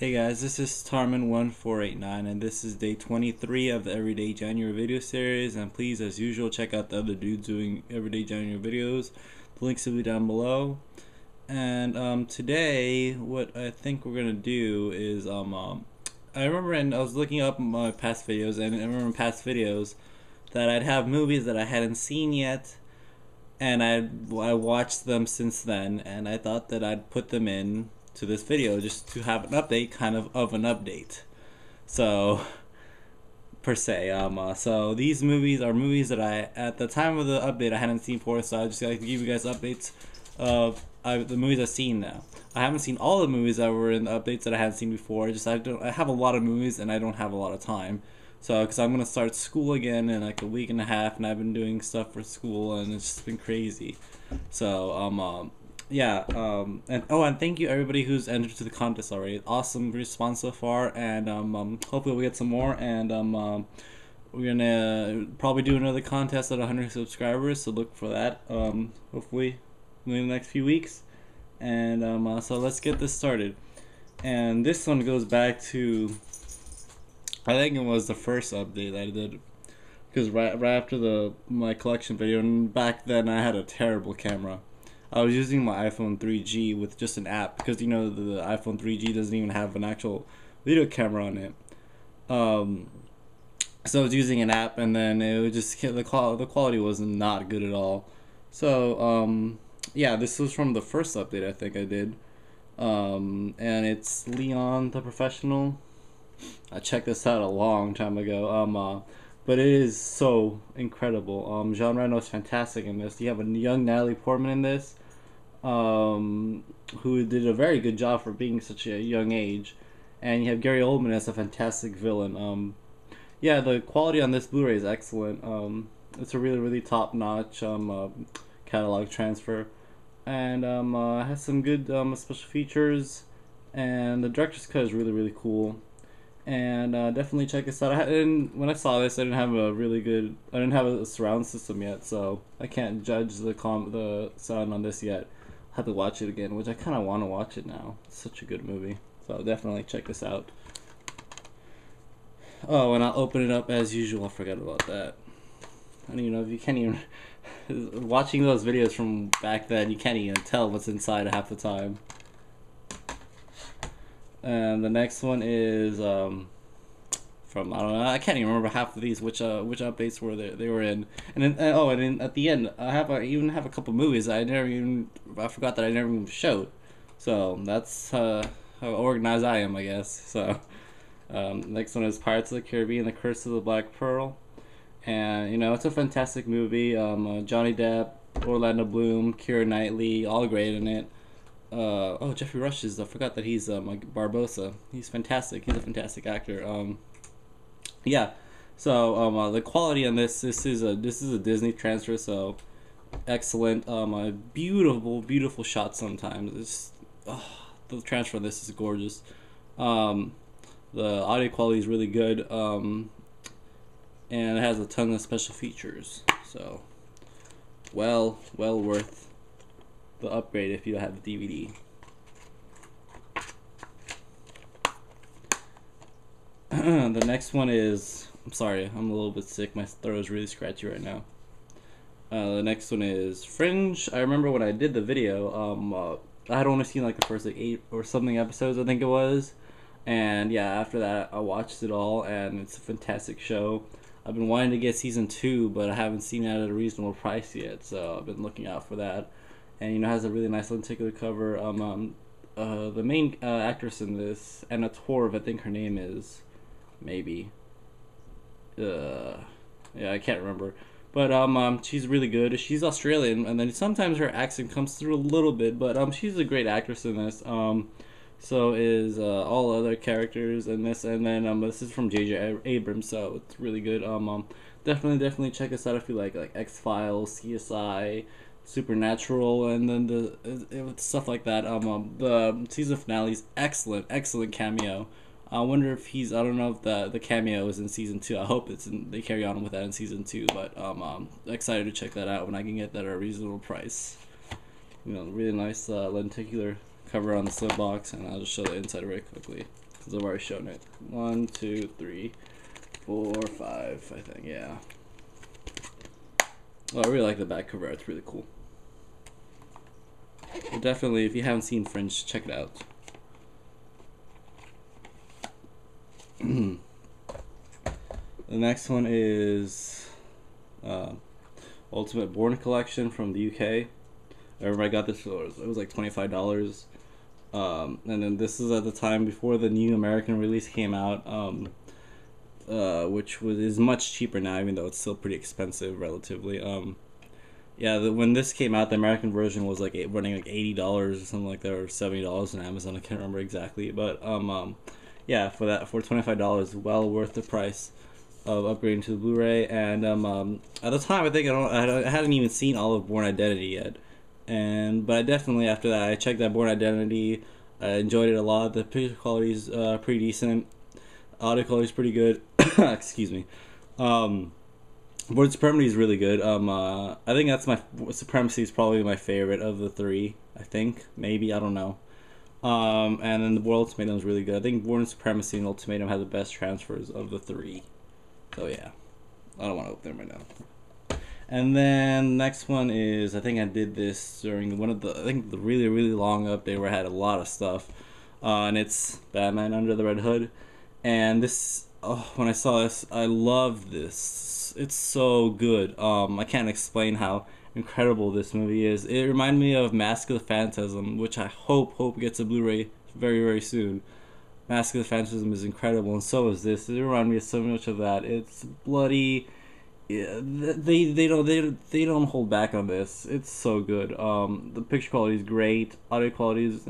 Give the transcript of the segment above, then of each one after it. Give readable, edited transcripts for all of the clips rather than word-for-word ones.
Hey guys, this is Tarman1489 and this is day 23 of the Everyday January video series, and please, as usual, check out the other dudes doing Everyday January videos. The links will be down below. And today what I think we're gonna do is I remember, and I was looking up my past videos, and I remember in past videos that I'd have movies that I hadn't seen yet, and I watched them since then, and I thought that I'd put them in to this video just to have an update, kind of an update. So per se, so these movies are movies that I, at the time of the update, I hadn't seen before, so I just like to give you guys updates of the movies I've seen now. I haven't seen all the movies that were in the updates that I hadn't seen before. I have a lot of movies and I don't have a lot of time. So, because I'm gonna start school again in like a week and a half, and I've been doing stuff for school, and it's just been crazy. So, yeah, and thank you everybody who's entered to the contest already. Awesome response so far, and hopefully we'll get some more, and we're gonna probably do another contest at 100 subscribers, so look for that, hopefully in the next few weeks. And so let's get this started. And this one goes back to, I think it was the first update that I did, because right after my collection video, and back then I had a terrible camera. I was using my iPhone 3G with just an app, because you know the iPhone 3G doesn't even have an actual video camera on it. So I was using an app, and then it would just the quality was not good at all. So yeah, this was from the first update I think I did, and it's Leon the Professional. I checked this out a long time ago. But it is so incredible. Jean Reno is fantastic in this. You have a young Natalie Portman in this, who did a very good job for being such a young age, and you have Gary Oldman as a fantastic villain. Yeah, the quality on this Blu-ray is excellent. It's a really top-notch catalog transfer, and has some good special features, and the director's cut is really cool. And definitely check this out. When I saw this, I didn't have a surround system yet, so I can't judge the sound on this yet. I'll have to watch it again, which I kind of want to watch it now. It's such a good movie, so definitely check this out. Oh, and I'll open it up as usual. I forgot about that. I don't even know if you can't even watching those videos from back then. You can't even tell what's inside half the time. And the next one is from, I don't know, I can't even remember half of these, which updates they were in. And then, at the end I even have a couple movies I forgot that I never even showed. So that's how organized I am, I guess. So next one is Pirates of the Caribbean: The Curse of the Black Pearl, and you know, it's a fantastic movie. Johnny Depp, Orlando Bloom, Keira Knightley, all great in it. Oh, Jeffrey Rush I forgot that he's Barbossa. He's fantastic. He's a fantastic actor. Yeah. So the quality on this is a Disney transfer, so excellent. A beautiful shot sometimes. The transfer on this is gorgeous. The audio quality is really good. And it has a ton of special features. So well worth the upgrade if you have the DVD. The next one is, I'm sorry, I'm a little bit sick, my throat is really scratchy right now. The next one is Fringe. I remember when I did the video, I had only seen like the first like 8 or something episodes, I think it was, and yeah, after that I watched it all, and it's a fantastic show. I've been wanting to get season 2, but I haven't seen it at a reasonable price yet, so I've been looking out for that. And you know, has a really nice lenticular cover. The main actress in this, Anna Torv, I think her name is, maybe. Yeah, I can't remember. But she's really good. She's Australian, and then sometimes her accent comes through a little bit. But she's a great actress in this. So is all other characters in this, and then this is from J.J. Abrams, so it's really good. Definitely check this out if you like X-Files, CSI, Supernatural, and then the stuff like that. The season finale is excellent cameo. I wonder if I don't know if the cameo is in season 2. I hope they carry on with that in season 2, but I'm excited to check that out when I can get that at a reasonable price. You know, really nice lenticular cover on the slip box, and I'll just show the inside very quickly. because I've already shown it. 1, 2, 3, 4, 5, I think, yeah. Well, I really like the back cover. It's really cool. But definitely, if you haven't seen Fringe, check it out. The next one is Ultimate Born Collection from the UK. I remember I got this for, it was like $25. And then this is at the time before the new American release came out, which is much cheaper now, even though it's still pretty expensive relatively. Yeah, when this came out, the American version was like running like $80 or something like that, or $70 on Amazon. I can't remember exactly, but yeah, for $25, well worth the price of upgrading to the Blu-ray. And at the time, I think I hadn't even seen all of Born Identity yet, but I definitely, after that, I checked out Born Identity. I enjoyed it a lot. The picture quality is pretty decent. Audio quality is pretty good. Excuse me. Born Supremacy is really good. I think that's Supremacy is probably my favorite of the three. I think, maybe, I don't know. And then the World Ultimatum is really good. I think Born Supremacy and Ultimatum have the best transfers of the three. So yeah, I don't want to open them right now. And then next one is, I think I did this during one of the, I think the really long update where I had a lot of stuff, and it's Batman Under the Red Hood. And this, oh, when I saw this, I love this. It's so good. I can't explain how incredible this movie is. It reminded me of Mask of the Phantasm, which I hope gets a Blu-ray very soon. Mask of the Phantasm is incredible, and so is this. It reminded me of so much of that. It's bloody. Yeah, they don't hold back on this. It's so good. The picture quality is great. Audio quality is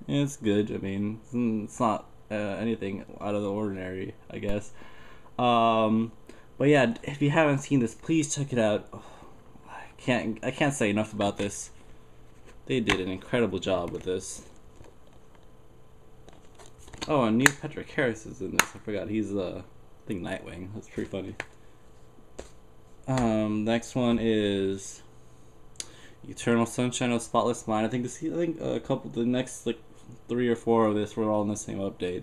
it's good. I mean, it's not anything out of the ordinary, I guess. But yeah, if you haven't seen this, please check it out. Oh, I can't say enough about this. They did an incredible job with this. Oh, and Neil Patrick Harris is in this. I forgot. He's I think Nightwing. That's pretty funny. Next one is Eternal Sunshine of the Spotless Mind. I think the next like 3 or 4 of this were all in the same update.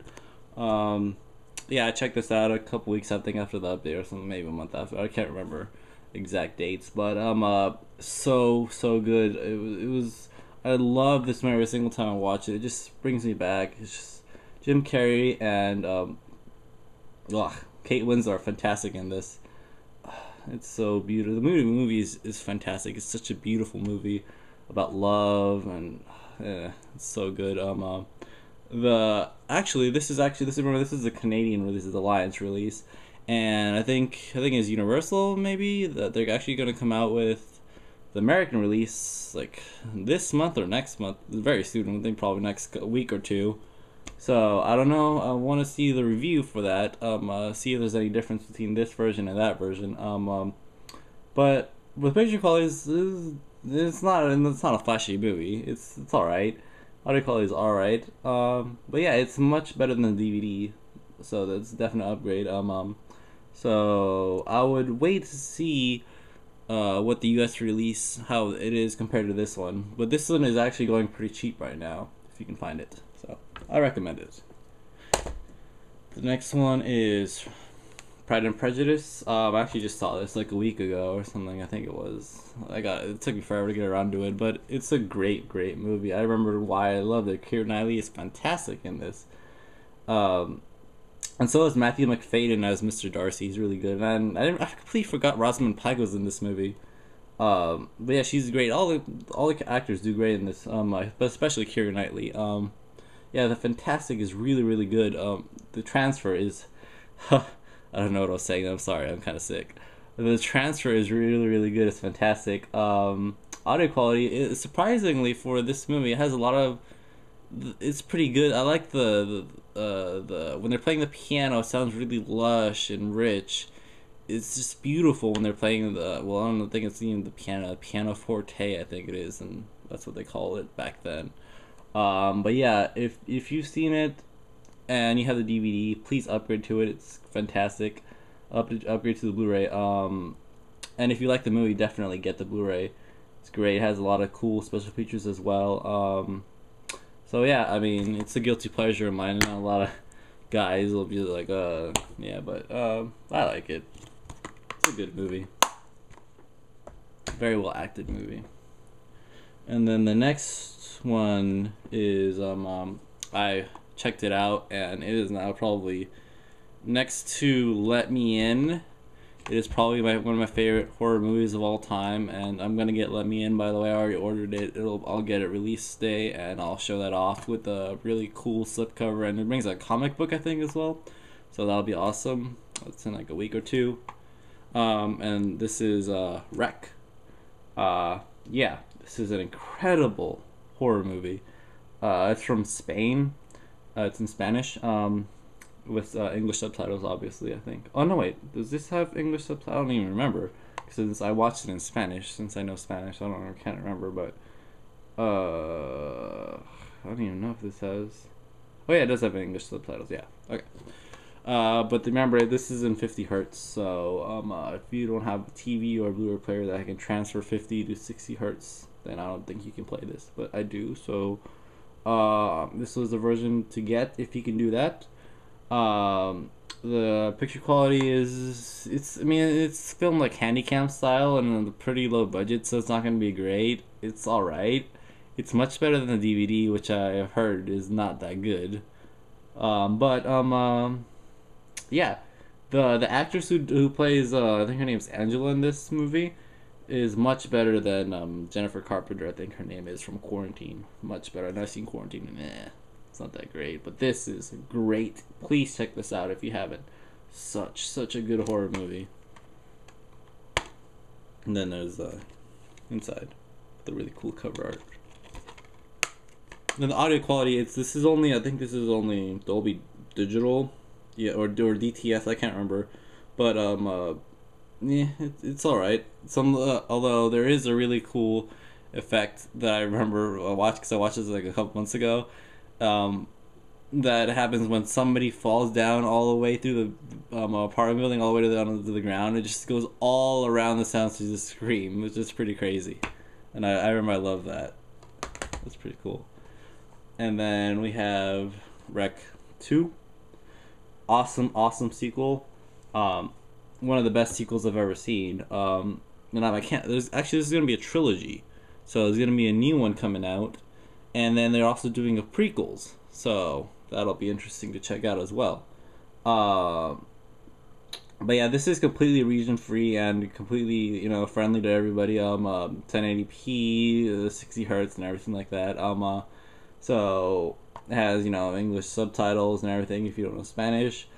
Yeah, I checked this out a couple weeks, I think, after the update or something, maybe a month after. I can't remember exact dates, but so good. It was. I love this movie every single time I watch it. It just brings me back. It's just Jim Carrey and Kate Winslet are fantastic in this. It's so beautiful. The movie is fantastic. It's such a beautiful movie about love, and it's so good. This is a Canadian release, it's the Alliance release, and I think it's Universal maybe that they're actually going to come out with the American release like this month or next month, very soon. I think probably next week or two. So I don't know. I want to see the review for that. See if there's any difference between this version and that version. But with picture quality, it's not a flashy movie. It's all right. Audio quality is all right. But yeah, it's much better than the DVD. So that's a definite upgrade. So I would wait to see what the US release, how it is compared to this one. But this one is actually going pretty cheap right now, if you can find it. So I recommend it. The next one is Pride and Prejudice. I actually just saw this like a week ago or something. I think it was. It took me forever to get around to it, but it's a great movie. I remember why I loved it. Keira Knightley is fantastic in this. And so is Matthew McFadyen as Mr. Darcy. He's really good. And I completely forgot Rosamund Pike was in this movie. But yeah, she's great. All the actors do great in this. But especially Keira Knightley. Yeah, the Fantastic is really good. The transfer is, I don't know what I was saying. I'm sorry. I'm kind of sick. The transfer is really good. It's fantastic. Audio quality is surprisingly for this movie. It has a lot of. It's pretty good. I like the when they're playing the piano. It sounds really lush and rich. It's just beautiful when they're playing the. Well, I don't think it's even the piano forte. I think it is, and that's what they call it back then. But yeah, if you've seen it and you have the DVD, please upgrade to it. It's fantastic. Upgrade to the Blu-ray. And if you like the movie, definitely get the Blu-ray. It's great. It has a lot of cool special features as well. So yeah, I mean, it's a guilty pleasure of mine. Not a guys will be like, yeah, but I like it. It's a good movie. Very well acted movie. And then the next one is I checked it out, and it is now probably next to Let Me In. It is probably one of my favorite horror movies of all time, and I'm gonna get Let Me In. By the way, I already ordered it. I'll get it release day, and I'll show that off with a really cool slipcover, and it brings a comic book, I think, as well. So that'll be awesome. It's in like a week or two. And this is Wreck. Yeah, this is an incredible horror movie. It's from Spain. It's in Spanish. With English subtitles, obviously, I think. Oh, no, wait. Does this have English subtitles? I don't even remember. Since I watched it in Spanish, since I know Spanish, I can't remember, but... I don't even know if this has... Oh, yeah, it does have English subtitles, yeah. Okay. But remember, this is in 50 hertz, so if you don't have a TV or a Blu-ray player that can transfer 50 to 60 hertz, then I don't think you can play this, but I do, so this was the version to get if you can do that. The picture quality is, it's filmed like handycam style and a pretty low budget, so it's not going to be great. It's alright. It's much better than the DVD, which I have heard is not that good. Yeah, the actress who plays I think her name's Angela in this movie is much better than Jennifer Carpenter. I think her name is, from Quarantine. Much better. And I've seen Quarantine, and it's not that great, but this is great. Please check this out if you haven't. Such a good horror movie. And then there's inside the really cool cover art. And the audio quality, I think this is only Dolby Digital. Yeah, or DTS, I can't remember, but yeah, it's all right. Although there is a really cool effect that I remember because I watched this like a couple months ago. That happens when somebody falls down all the way through the apartment building, all the way down to the ground. It just goes all around the sound to just scream, which is pretty crazy, and I remember I love that. That's pretty cool. And then we have Rec 2. Awesome sequel. One of the best sequels I've ever seen. And this is gonna be a trilogy, so there's gonna be a new one coming out, and then they're also doing a prequels, so that'll be interesting to check out as well. But yeah, this is completely region free and completely friendly to everybody. 1080p, 60 hertz, and everything like that. So it has English subtitles and everything if you don't know Spanish.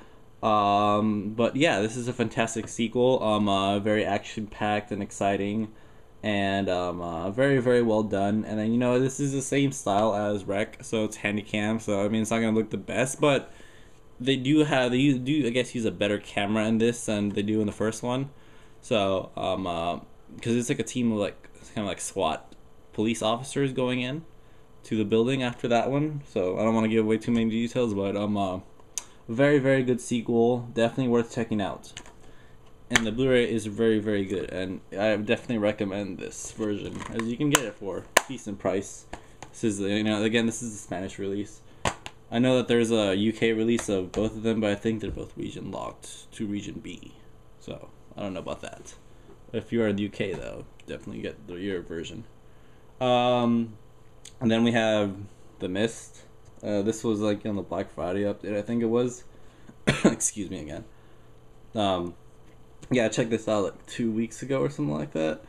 But yeah, this is a fantastic sequel. Very action packed and exciting, and very well done. And then this is the same style as Rec, so it's handycam. So I mean, it's not gonna look the best, but they do I guess use a better camera in this than they do in the first one. So because it's like a team of kind of like SWAT police officers going in to the building after that one, so I don't want to give away too many details, but very good sequel, definitely worth checking out, and the Blu-ray is very good, and I definitely recommend this version as you can get it for a decent price. This is again, this is the Spanish release. I know that there's a UK release of both of them, but I think they're both region locked to region B, so I don't know about that. If you're in the UK though, definitely get your version. And then we have The Mist. This was like on the Black Friday update, I think it was. Excuse me again. Yeah, I checked this out like 2 weeks ago or something like that.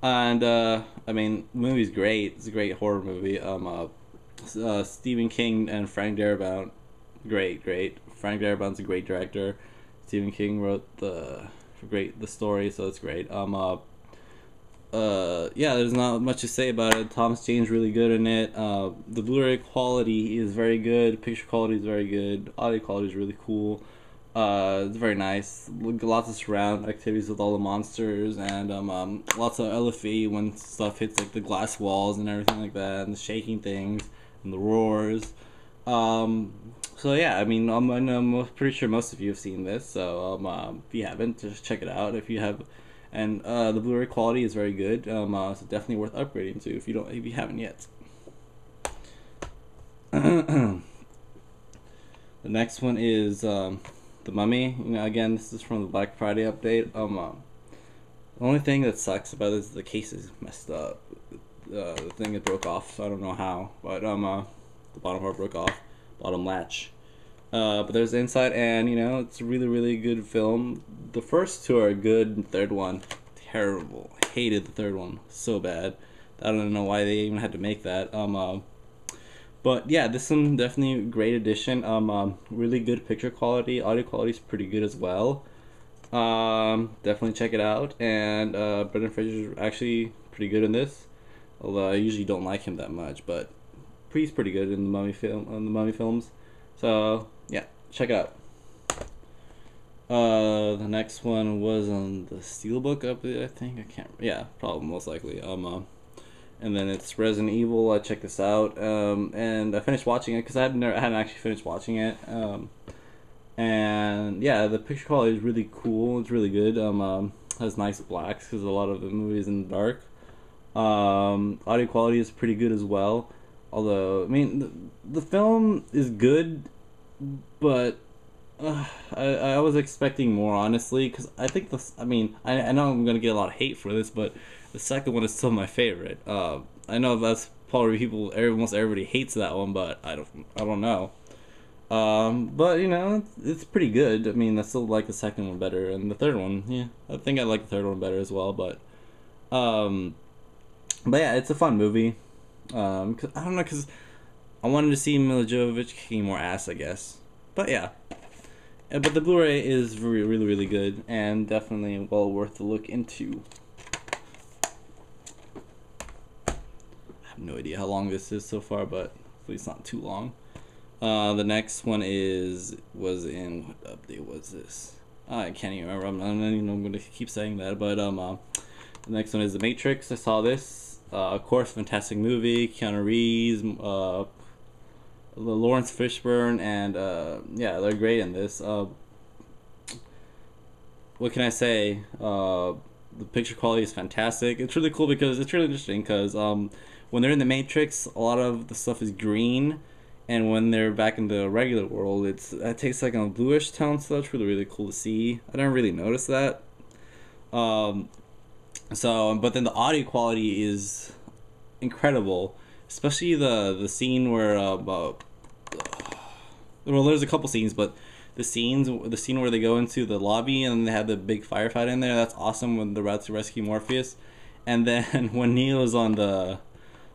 And I mean, the movie's great. It's a great horror movie. Stephen King and Frank Darabont, great. Frank Darabont's a great director. Stephen King wrote the story, so it's great. Yeah, there's not much to say about it. Thomas Jane's really good in it. The Blu-ray quality is very good. Picture quality is very good. Audio quality is really cool. It's very nice. Lots of surround activities with all the monsters, and lots of LFE when stuff hits like the glass walls and everything like that, and the shaking things and the roars. So yeah, I mean, I'm pretty sure most of you have seen this. So if you haven't, just check it out. If you have. And the Blu-ray quality is very good, so definitely worth upgrading to if you haven't yet. The next one is The Mummy. You know, again, this is from the Black Friday update. The only thing that sucks about this is the case is messed up. The thing it broke off, so I don't know how, but the bottom part broke off, bottom latch. But there's the inside, and you know, it's a really good film. The first two are good, the third one terrible. Hated the third one so bad. I don't know why they even had to make that. But yeah, this one definitely a great addition. Really good picture quality. Audio quality is pretty good as well. Definitely check it out. And Brendan Fraser is actually pretty good in this. Although I usually don't like him that much, but he's pretty good in the Mummy films. So yeah, check it out. The next one was on the Steelbook update, I think. I can't. Yeah, probably most likely. And then it's Resident Evil. I checked this out, and I finished watching it because I hadn't actually finished watching it. And yeah, the picture quality is really cool. It's really good. Has nice blacks because a lot of the movies in the dark. Audio quality is pretty good as well. Although I mean, the film is good, but I was expecting more, honestly, because I think this. I mean, I know I'm gonna get a lot of hate for this, but the second one is still my favorite. I know that's probably almost everybody hates that one, but I don't know. But you know, it's pretty good. I mean, I still like the second one better, and the third one, yeah, I think I like the third one better as well. But yeah, it's a fun movie. 'Cause, I don't know, because I wanted to see Mila Jovovich kicking more ass, I guess. But yeah. But the Blu-ray is really good, and definitely well worth the look into. I have no idea how long this is so far, but hopefully it's not too long. The next one was in what update was this? I can't even remember. I'm gonna keep saying that, but the next one is The Matrix. I saw this. Of course, fantastic movie. Keanu Reeves, Lawrence Fishburne, and yeah, they're great in this. What can I say? The picture quality is fantastic. It's really cool because it's really interesting because when they're in the Matrix, a lot of the stuff is green, and when they're back in the regular world, it takes like a bluish tone. So that's really cool to see. I didn't really notice that. But then the audio quality is incredible, especially the scene where well, there's a couple scenes, but the scene where they go into the lobby and they have the big firefight in there, that's awesome, when they're about to rescue Morpheus. And then when Neo's on the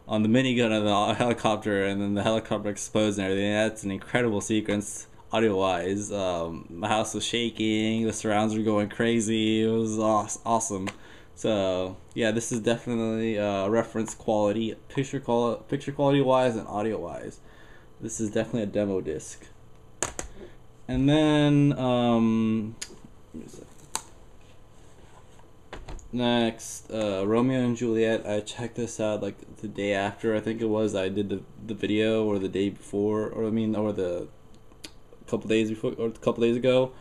minigun of the helicopter, and then the helicopter explodes and everything, that's an incredible sequence audio wise. The house was shaking, the surrounds were going crazy. It was awesome. So yeah, this is definitely reference quality, picture quality wise and audio wise. This is definitely a demo disc. And then next, Romeo and Juliet. I checked this out like the day after, I think it was. I did the video, or the day before, or the couple days before, or a couple days ago.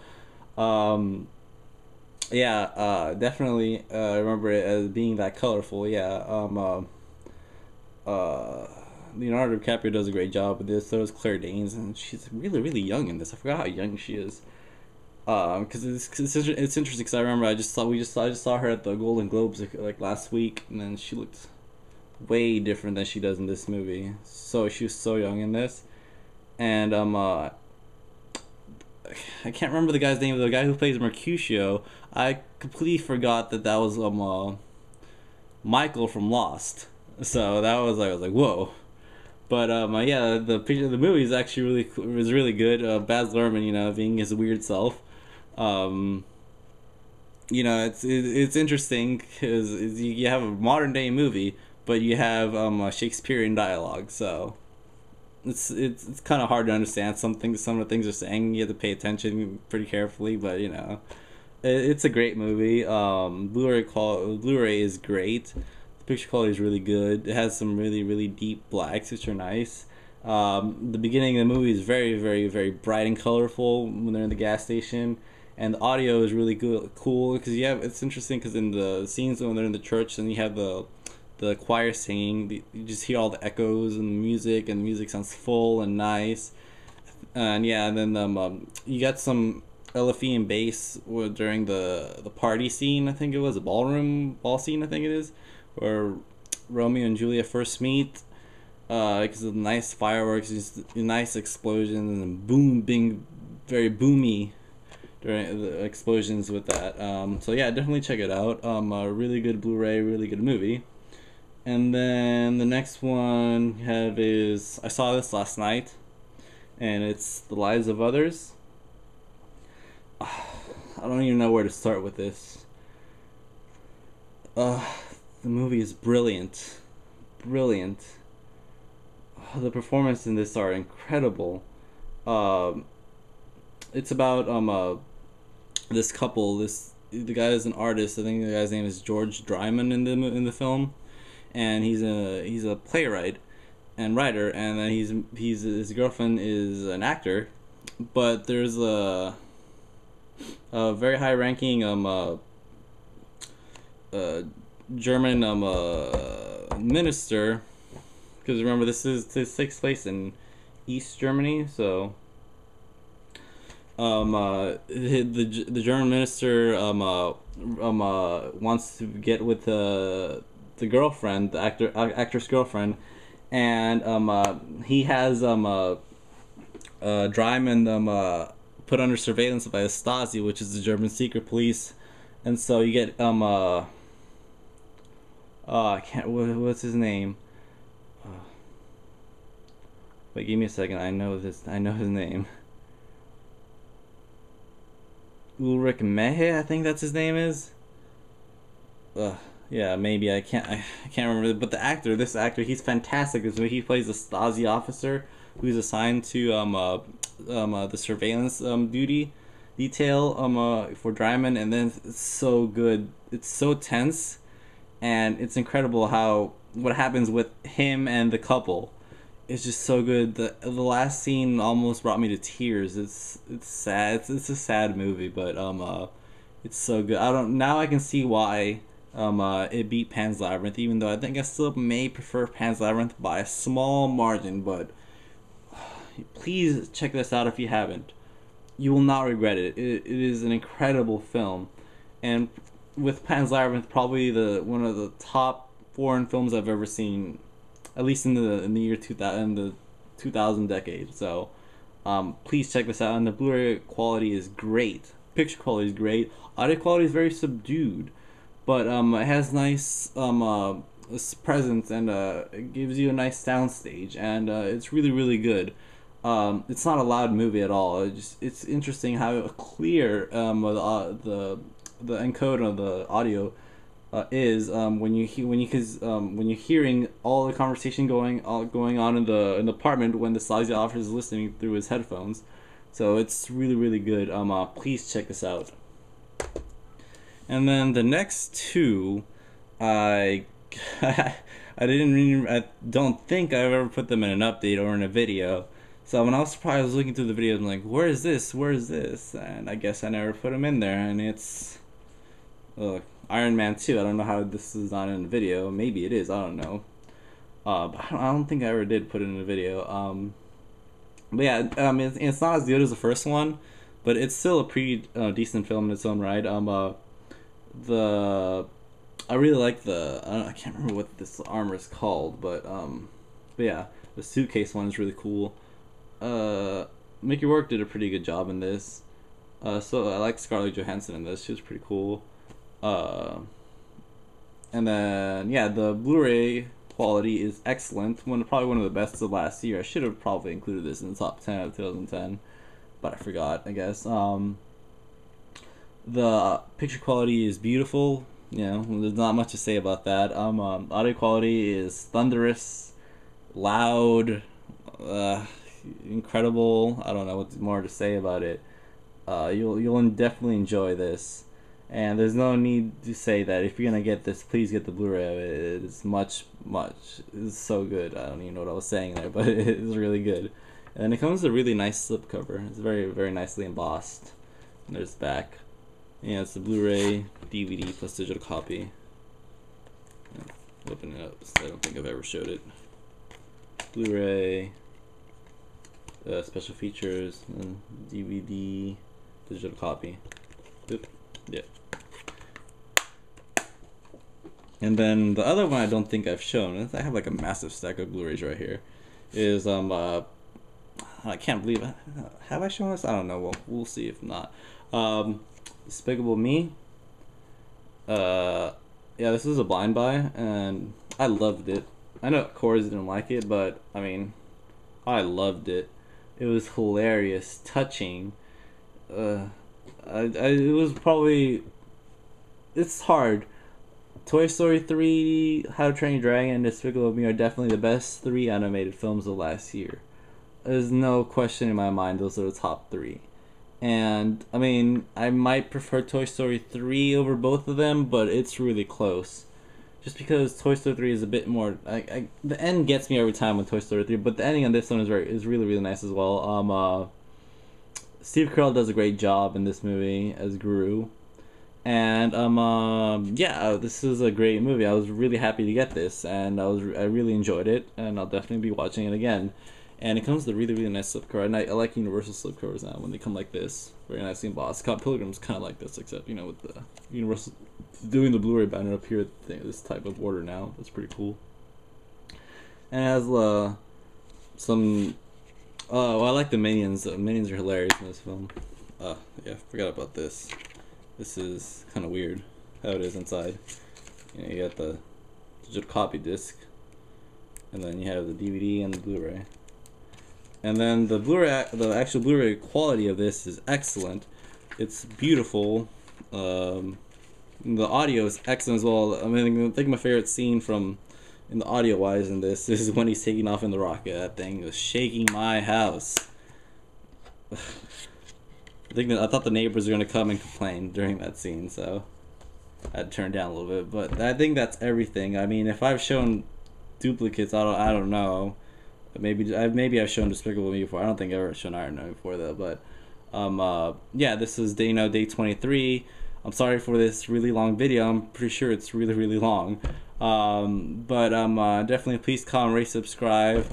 Yeah, definitely. I remember it as being that colorful. Yeah. Leonardo DiCaprio does a great job with this. So does Claire Danes, and she's really young in this. I forgot how young she is. Because it's interesting because I remember I just saw her at the Golden Globes like last week, and then she looked way different than she does in this movie. So she was so young in this, and I can't remember the guy's name. The guy who plays Mercutio, I completely forgot that was Michael from Lost. So that was I was like, whoa. But yeah, the movie is actually really good. Baz Luhrmann, being his weird self. It's interesting because you have a modern day movie, but you have Shakespearean dialogue. So it's kind of hard to understand some of the things they're saying. You have to pay attention pretty carefully, but it's a great movie. Blu-ray is great. Picture quality is really good. It has some really deep blacks, which are nice. The beginning of the movie is very bright and colorful when they're in the gas station, and the audio is really cool because it's interesting because in the scenes when they're in the church and you have the choir singing, you just hear all the echoes and the music sounds full and nice. And yeah, and then you got some Elephant bass during the party scene. I think it was a ball scene. I think it is, where Romeo and Juliet first meet. Because of nice fireworks, just nice explosions, and boom, being very boomy during the explosions with that. So yeah, definitely check it out. A really good Blu-ray, really good movie. And then the next one you have is, I saw this last night, and it's The Lives of Others. I don't even know where to start with this. The movie is brilliant, brilliant. The performances in this are incredible. It's about this couple. The guy is an artist. I think the guy's name is George Dryman in the film, and he's a playwright and writer, and then his girlfriend is an actor, but there's a very high ranking German minister, because remember this takes place in East Germany, so the German minister wants to get with the girlfriend, the actress girlfriend, and he has Dryman put under surveillance by the Stasi, which is the German secret police, and so you get I can't, what's his name? Wait, give me a second. I know his name. Ulrich Mehe, I think that's his name is. Yeah, maybe I can't remember. But this actor, he's fantastic. He plays a Stasi officer who's assigned to the surveillance duty detail for Dryman, and then it's so good. It's so tense, and it's incredible what happens with him and the couple. It's just so good. The last scene almost brought me to tears. It's sad. It's a sad movie, but it's so good. Now I can see why it beat Pan's Labyrinth, even though I think I still may prefer Pan's Labyrinth by a small margin. But please check this out if you haven't. You will not regret it. It is an incredible film, and with Pan's Labyrinth, probably one of the top foreign films I've ever seen, at least in the year 2000, in the 2000 decade. So please check this out. And the Blu-ray quality is great. Picture quality is great. Audio quality is very subdued, but it has nice presence, and it gives you a nice soundstage, and it's really, really good. It's not a loud movie at all. It's interesting how clear the encode of the audio is when you're hearing all the conversation going on in the apartment when the Stasi officer is listening through his headphones. So it's really, really good. Please check this out. And then the next two, I I don't think I've ever put them in an update or in a video. So when I was surprised, I was looking through the videos, I'm like, where is this? Where is this? And I guess I never put them in there, and it's Iron Man 2. I don't know how this is not in a video. Maybe it is. I don't know. But I don't think I ever did put it in a video. But yeah, it's not as good as the first one, but it's still a pretty decent film in its own right. I really like I can't remember what this armor is called, but yeah, the suitcase one is really cool. Mickey Rourke did a pretty good job in this. So I like Scarlett Johansson in this. She was pretty cool. And then yeah, the Blu-ray quality is excellent. Probably one of the best of last year. I should have probably included this in the top 10 of 2010, but I forgot, I guess. The picture quality is beautiful. You know, there's not much to say about that. Audio quality is thunderous, loud, incredible. I don't know what more to say about it. You'll definitely enjoy this, and there's no need to say that if you're gonna get this, please get the Blu-ray of it. It's it's so good. I don't even know what I was saying there, but it's really good. And it comes with a really nice slipcover. It's very, very nicely embossed. And there's the back. Yeah, it's the Blu-ray, DVD plus digital copy. Open it up. I don't think I've ever showed it. Blu-ray, special features, and DVD, digital copy. Oop. Yeah. And then the other one I don't think I've shown, I have like a massive stack of Blu-rays right here, is I can't believe it. Have I shown this? I don't know. We'll see if not. Despicable Me. Yeah, this is a blind buy, and I loved it. I know Cores didn't like it, but I mean, I loved it. It was hilarious, touching. It was probably, it's hard. Toy Story 3, How to Train Your Dragon, and Despicable Me are definitely the best 3 animated films of last year. There's no question in my mind those are the top 3. And, I mean, I might prefer Toy Story 3 over both of them, but it's really close. Just because Toy Story 3 is a bit more... the end gets me every time with Toy Story 3, but the ending on this one is really, really nice as well. Steve Carell does a great job in this movie as Gru. And yeah, this is a great movie. I was really happy to get this, and I really enjoyed it, and I'll definitely be watching it again. And it comes with a really, really nice slipcover, and I like Universal slipcovers now when they come like this. Very nicely embossed. Scott Pilgrim's kind of like this, except with the Universal doing the Blu-ray banner up here, this type of order now. That's pretty cool. And it has some. Well, I like the Minions. The Minions are hilarious in this film. Yeah, forgot about this. This is kind of weird how it is inside. You got the digital copy disc, and then you have the DVD and the Blu-ray. And then the Blu-ray, the actual Blu-ray quality of this is excellent. It's beautiful. The audio is excellent as well. I mean, I think my favorite scene in the audio-wise in this is when he's taking off in the rocket. That thing was shaking my house. I thought the neighbors were gonna come and complain during that scene, so I had to turn it down a little bit. But I think that's everything. I mean, if I've shown duplicates, I don't know. Maybe I've shown Despicable Me before. I don't think I've ever shown Iron Man before though. But yeah, this is day 23. I'm sorry for this really long video. I'm pretty sure it's really, really long. But definitely please comment, rate, subscribe,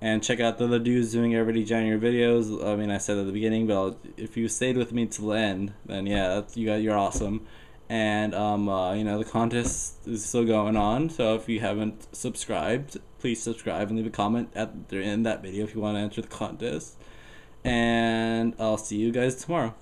and check out the other dudes doing everyday January videos. I mean, I said at the beginning, but if you stayed with me till the end, then yeah, you're awesome. And the contest is still going on, so if you haven't subscribed, please subscribe and leave a comment in that video if you want to enter the contest. And I'll see you guys tomorrow.